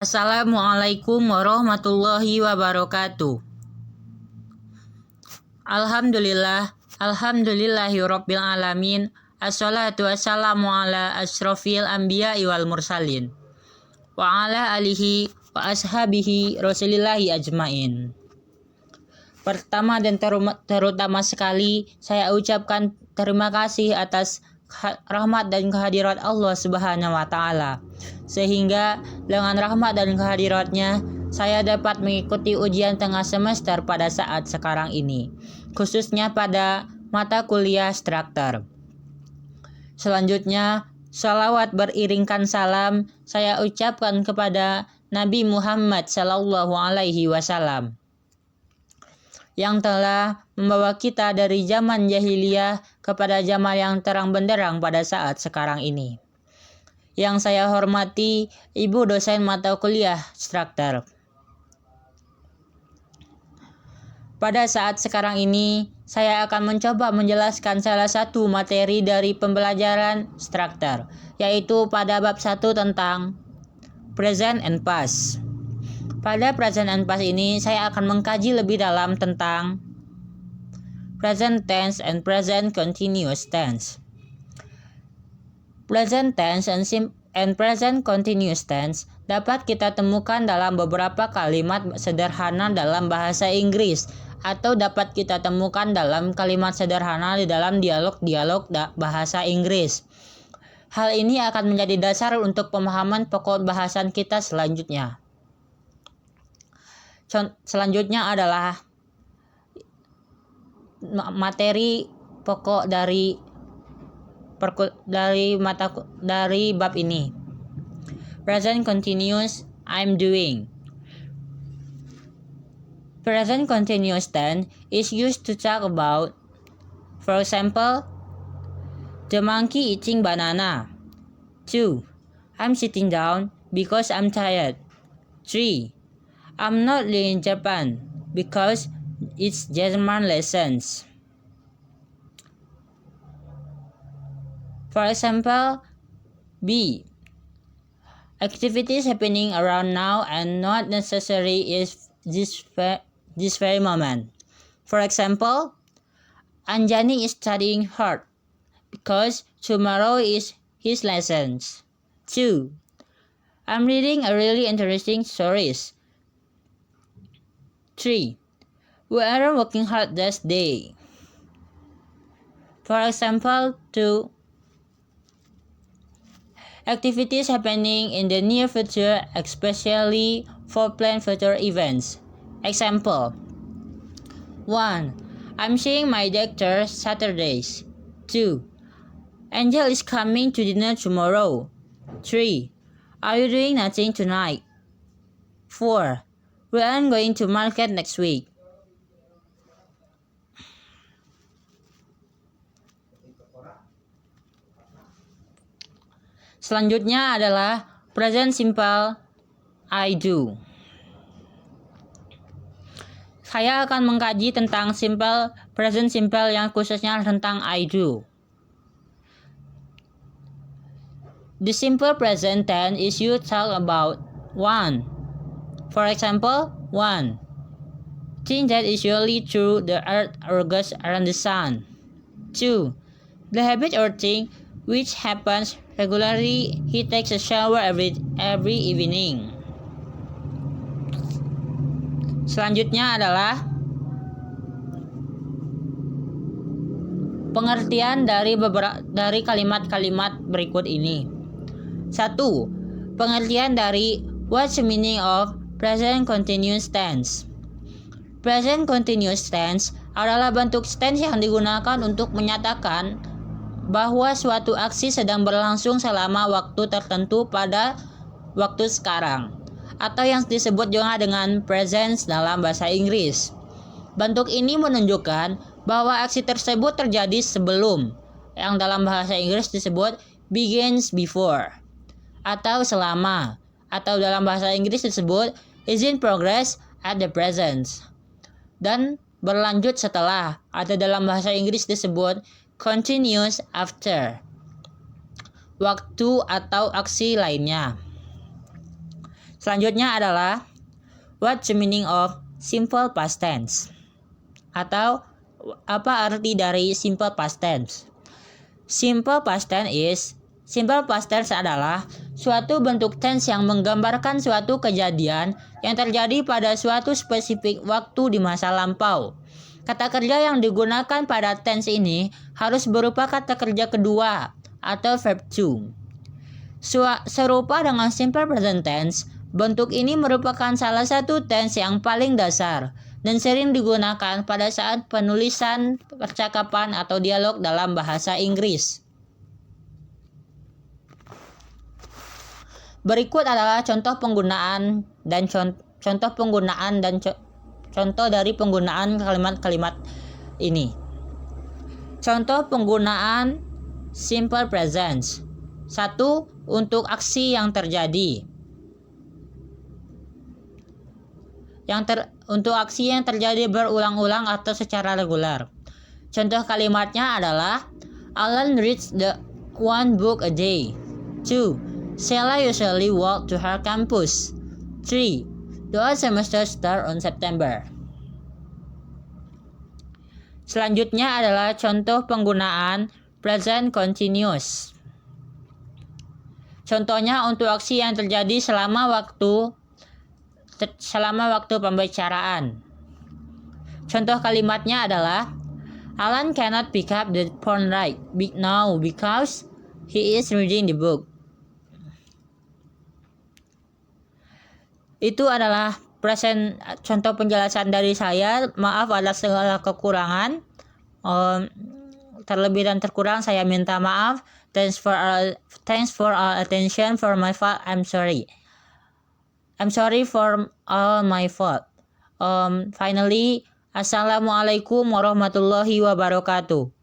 Assalamualaikum warahmatullahi wabarakatuh. Alhamdulillahirabbil alamin. Assalatu wassalamu ala asyrofil anbiya'i wal mursalin wa ala alihi wa ashabihi rasulillahi ajmain. Pertama dan terutama sekali saya ucapkan terima kasih atas rahmat dan kehadirat Allah Subhanahu wa taala, sehingga dengan rahmat dan kehadiratnya saya dapat mengikuti ujian tengah semester pada saat sekarang ini, khususnya pada mata kuliah struktur. Selanjutnya, salawat beriringkan salam saya ucapkan kepada Nabi Muhammad Sallallahu Alaihi Wasallam yang telah membawa kita dari zaman jahiliyah kepada zaman yang terang benderang pada saat sekarang ini. Yang saya hormati Ibu dosen mata kuliah struktur. Pada saat sekarang ini, saya akan mencoba menjelaskan salah satu materi dari pembelajaran struktur, yaitu pada bab 1 tentang present and past. Pada present and past ini, saya akan mengkaji lebih dalam tentang present tense and present continuous tense. Present tense and present continuous tense dapat kita temukan dalam beberapa kalimat sederhana dalam bahasa Inggris, atau dapat kita temukan dalam kalimat sederhana di dalam dialog-dialog bahasa Inggris. Hal ini akan menjadi dasar untuk pemahaman pokok bahasan kita selanjutnya. Selanjutnya adalah materi pokok dari bab ini. Present continuous I'm doing. Present continuous tense is used to talk about, for example, the monkey eating banana. 2. I'm sitting down because I'm tired. 3. I'm not leaving Japan because it's German lessons. For example, B. Activities happening around now and not necessary is this very moment. For example, Anjani is studying hard because tomorrow is his lessons. 2. I'm reading a really interesting stories. 3. We are working hard this day. For example, 2. Activities happening in the near future, especially for planned future events. Example: 1. I'm seeing my doctor Saturdays. 2. Angel is coming to dinner tomorrow. 3. Are you doing nothing tonight? 4. We are going to market next week. Selanjutnya adalah present simple I do. Saya akan mengkaji tentang present simple yang khususnya tentang I do. The simple present tense is used to talk about 1. For example, 1. Thing that is usually true, the earth orbits around the sun. 2. The habit or thing which happens regularly, he takes a shower every evening. Selanjutnya adalah pengertian dari kalimat-kalimat berikut ini. 1. Pengertian dari what's the meaning of present continuous tense. Present continuous tense adalah bentuk tense yang digunakan untuk menyatakan bahwa suatu aksi sedang berlangsung selama waktu tertentu pada waktu sekarang, atau yang disebut juga dengan present dalam bahasa Inggris. Bentuk ini menunjukkan bahwa aksi tersebut terjadi sebelum, yang dalam bahasa Inggris disebut begins before, atau selama, atau dalam bahasa Inggris disebut is in progress at the present, dan berlanjut setelah, atau dalam bahasa Inggris disebut continuous after, waktu atau aksi lainnya. Selanjutnya adalah what's the meaning of simple past tense? Atau apa arti dari simple past tense? Simple past tense adalah suatu bentuk tense yang menggambarkan suatu kejadian yang terjadi pada suatu spesifik waktu di masa lampau. Kata kerja yang digunakan pada tense ini harus berupa kata kerja kedua atau verb to. Serupa dengan simple present tense, bentuk ini merupakan salah satu tense yang paling dasar dan sering digunakan pada saat penulisan percakapan atau dialog dalam bahasa Inggris. Berikut adalah contoh dari penggunaan kalimat-kalimat ini. Contoh penggunaan simple present. 1. Untuk aksi yang terjadi. Untuk aksi yang terjadi berulang-ulang atau secara regular. Contoh kalimatnya adalah Alan reads one book a day. 2. Sheila usually walk to her campus. 3. The semester start on September. Selanjutnya adalah contoh penggunaan present continuous. Contohnya untuk aksi yang terjadi selama waktu pembicaraan. Contoh kalimatnya adalah Alan cannot pick up the phone right now because he is reading the book. Itu adalah contoh penjelasan dari saya. Maaf atas segala kekurangan. Terlebih dan terkurang saya minta maaf. Thanks for all attention. For my fault, I'm sorry. I'm sorry for all my fault. Finally, Assalamualaikum warahmatullahi wabarakatuh.